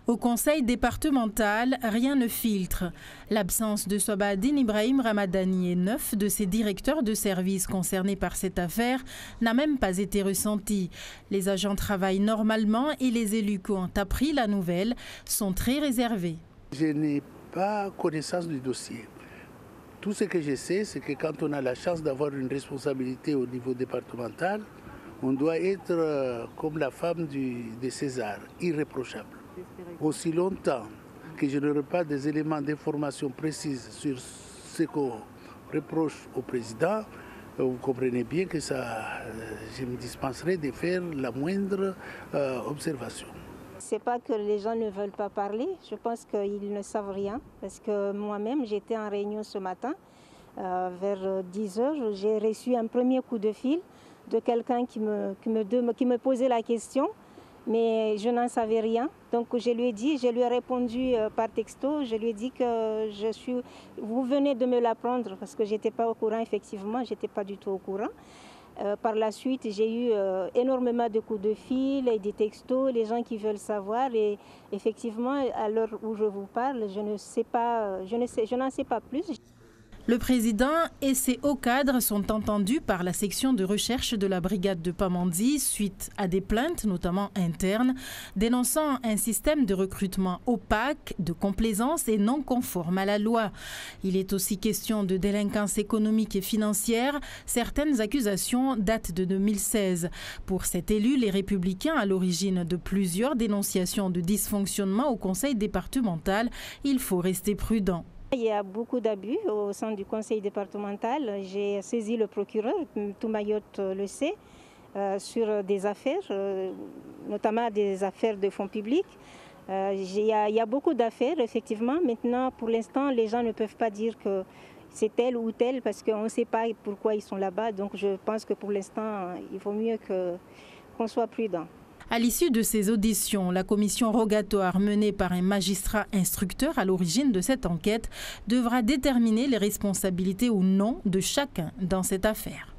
Au conseil départemental, rien ne filtre. L'absence de Sobadine Ibrahim Ramadani et 9 de ses directeurs de service concernés par cette affaire n'a même pas été ressentie. Les agents travaillent normalement et les élus qui ont appris la nouvelle sont très réservés. Je n'ai pas connaissance du dossier. Tout ce que je sais, c'est que quand on a la chance d'avoir une responsabilité au niveau départemental, on doit être comme la femme de César, irréprochable. Aussi longtemps que je n'aurai pas des éléments d'information précises sur ce qu'on reproche au président, vous comprenez bien que je me dispenserai de faire la moindre observation. Ce n'est pas que les gens ne veulent pas parler, je pense qu'ils ne savent rien. Parce que moi-même, j'étais en réunion ce matin, vers 10 h, j'ai reçu un premier coup de fil de quelqu'un qui me posait la question. Mais je n'en savais rien, donc je lui ai répondu par texto, je lui ai dit que vous venez de me l'apprendre parce que je n'étais pas au courant, effectivement, je n'étais pas du tout au courant. Par la suite, j'ai eu énormément de coups de fil et des textos, les gens qui veulent savoir et effectivement, à l'heure où je vous parle, je n'en sais pas plus. Le président et ses hauts cadres sont entendus par la section de recherche de la brigade de Pamandzi suite à des plaintes, notamment internes, dénonçant un système de recrutement opaque, de complaisance et non conforme à la loi. Il est aussi question de délinquance économique et financière. Certaines accusations datent de 2016. Pour cet élu, les Républicains, à l'origine de plusieurs dénonciations de dysfonctionnement au conseil départemental, il faut rester prudent. Il y a beaucoup d'abus au sein du conseil départemental. J'ai saisi le procureur, Toumayot le sait, sur des affaires, notamment des affaires de fonds publics. Il y a beaucoup d'affaires, effectivement. Maintenant, pour l'instant, les gens ne peuvent pas dire que c'est tel ou tel parce qu'on ne sait pas pourquoi ils sont là-bas. Donc je pense que pour l'instant, il vaut mieux qu'on soit prudent. À l'issue de ces auditions, la commission rogatoire menée par un magistrat instructeur à l'origine de cette enquête devra déterminer les responsabilités ou non de chacun dans cette affaire.